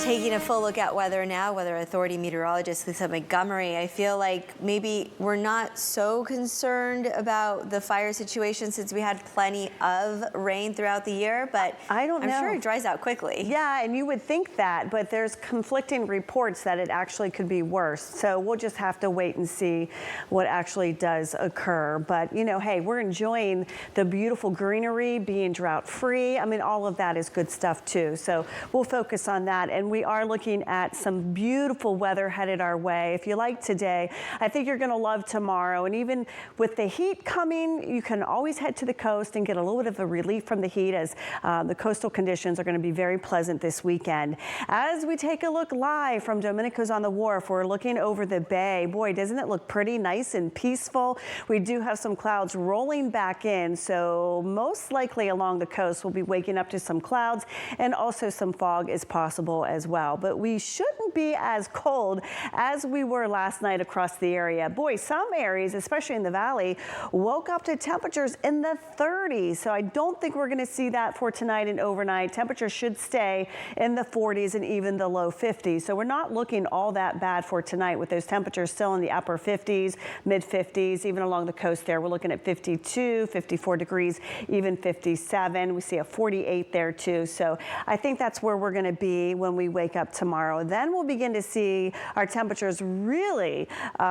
Taking a full look at weather now, Weather Authority meteorologist Lisa Montgomery, I feel like maybe we're not so concerned about the fire situation since we had plenty of rain throughout the year, but I don't know. I'm sure it dries out quickly. Yeah, and you would think that, but there's conflicting reports that it actually could be worse. So we'll just have to wait and see what actually does occur. But, you know, hey, we're enjoying the beautiful greenery, being drought free. I mean, all of that is good stuff too. So we'll focus on that. And we are looking at some beautiful weather headed our way. If you like today, I think you're going to love tomorrow. And even with the heat coming, you can always head to the coast and get a little bit of a relief from the heat, as the coastal conditions are going to be very pleasant this weekend. As we take a look live from Domenico's on the Wharf, we're looking over the bay. Boy, doesn't it look pretty nice and peaceful? We do have some clouds rolling back in, so most likely along the coast we'll be waking up to some clouds, and also some fog is possible as well. But we shouldn't be as cold as we were last night across the area. Boy, some areas, especially in the valley, woke up to temperatures in the 30s. So I don't think we're going to see that for tonight and overnight. Temperatures should stay in the 40s and even the low 50s. So we're not looking all that bad for tonight, with those temperatures still in the upper 50s, mid 50s, even along the coast there. We're looking at 52, 54 degrees, even 57. We see a 48 there too. So I think that's where we're going to be when we wake up tomorrow. Then we'll begin to see our temperatures really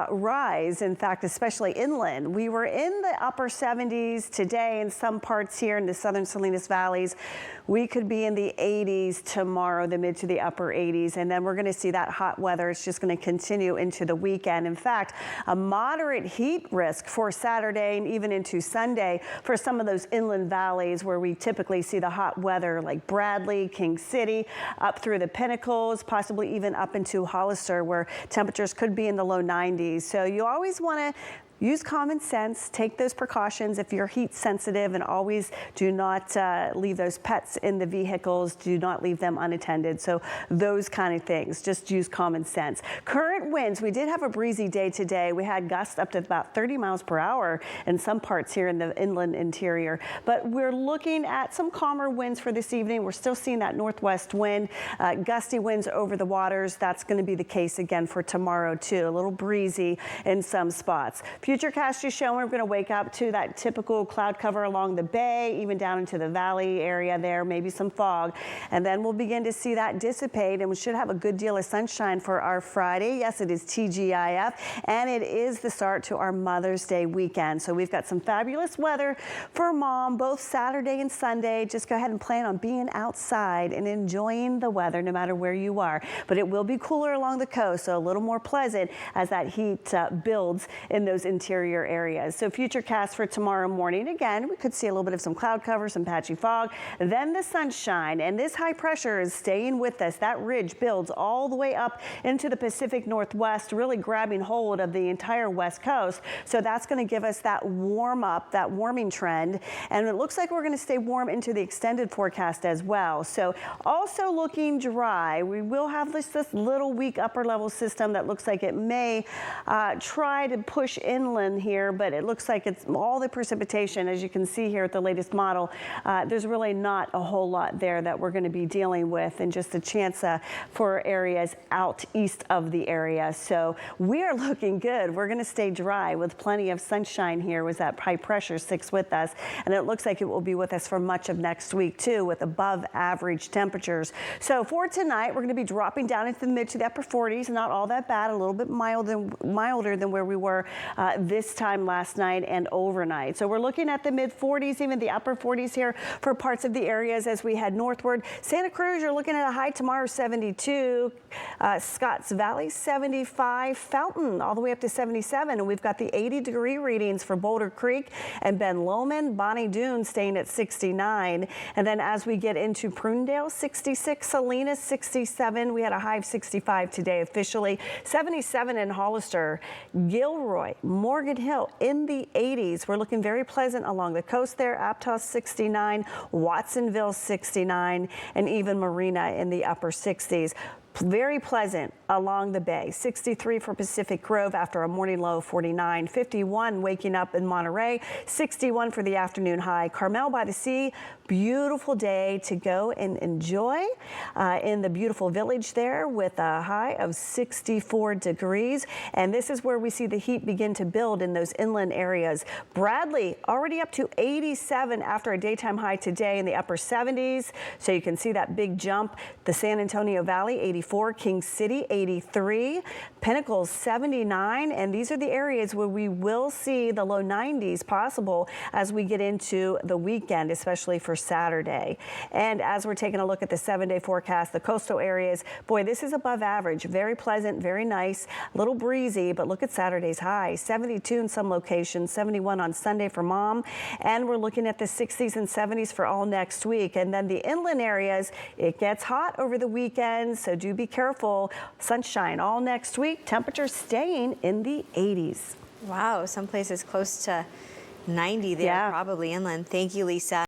rise. In fact, especially inland. We were in the upper 70s today in some parts here in the southern Salinas valleys. We could be in the 80s tomorrow, the mid to the upper 80s, and then we're going to see that hot weather. It's just going to continue into the weekend. In fact, a moderate heat risk for Saturday and even into Sunday for some of those inland valleys where we typically see the hot weather, like Bradley, King City, up through the Pinnacles, possibly even up into Hollister, where temperatures could be in the low 90s. So you always want to use common sense, take those precautions if you're heat sensitive, and always do not leave those pets in the vehicles. Do not leave them unattended. So those kind of things, just use common sense. Current winds, we did have a breezy day today. We had gusts up to about 30 miles per hour in some parts here in the inland interior, but we're looking at some calmer winds for this evening. We're still seeing that northwest wind, gusty winds over the waters. That's going to be the case again for tomorrow too. A little breezy in some spots. Futurecast is showing we're going to wake up to that typical cloud cover along the bay, even down into the valley area there, maybe some fog. And then we'll begin to see that dissipate, and we should have a good deal of sunshine for our Friday. Yes, it is TGIF, and it is the start to our Mother's Day weekend. So we've got some fabulous weather for Mom, both Saturday and Sunday. Just go ahead and plan on being outside and enjoying the weather no matter where you are. But it will be cooler along the coast, so a little more pleasant as that heat builds in those interior areas. So futurecast for tomorrow morning, again, we could see a little bit of some cloud cover, some patchy fog, then the sunshine, and this high pressure is staying with us. That ridge builds all the way up into the Pacific Northwest, really grabbing hold of the entire West Coast. So that's going to give us that warm up, that warming trend, and it looks like we're going to stay warm into the extended forecast as well. So also looking dry. We will have this little weak upper level system that looks like it may try to push inland here, but it looks like it's all the precipitation, as you can see here at the latest model. There's really not a whole lot there that we're going to be dealing with, and just a chance for areas out east of the area. So we are looking good. We're going to stay dry with plenty of sunshine here as that high pressure sticks with us, and it looks like it will be with us for much of next week too, with above average temperatures. So for tonight, we're going to be dropping down into the mid to the upper 40s, not all that bad, a little bit milder than where we were this time last night and overnight. So we're looking at the mid 40s, even the upper 40s here for parts of the areas as we head northward. Santa Cruz, you're looking at a high tomorrow 72, Scotts Valley 75, Fountain all the way up to 77, and we've got the 80-degree readings for Boulder Creek and Ben Lomond, Bonnie Doon staying at 69, and then as we get into Prunedale 66, Salinas 67, we had a high of 65 today officially, 77 in Hollister, Gilroy, Morgan Hill in the 80s. We're looking very pleasant along the coast there. Aptos 69, Watsonville 69, and even Marina in the upper 60s. Very pleasant along the bay. 63 for Pacific Grove after a morning low of 49. 51 waking up in Monterey. 61 for the afternoon high. Carmel by the Sea, beautiful day to go and enjoy in the beautiful village there with a high of 64 degrees. And this is where we see the heat begin to build in those inland areas. Bradley already up to 87 after a daytime high today in the upper 70s. So you can see that big jump. The San Antonio Valley 84, King City 83, Pinnacles 79. And these are the areas where we will see the low 90s possible as we get into the weekend, especially for Saturday. And as we're taking a look at the 7-day forecast, the coastal areas, boy, this is above average. Very pleasant, very nice, a little breezy, but look at Saturday's high. 72 in some locations, 71 on Sunday for Mom. And we're looking at the 60s and 70s for all next week. And then the inland areas, it gets hot over the weekend, so do be careful. Sunshine all next week. Temperatures staying in the 80s. Wow, some places close to 90 there, Yeah. probably inland. Thank you, Lisa.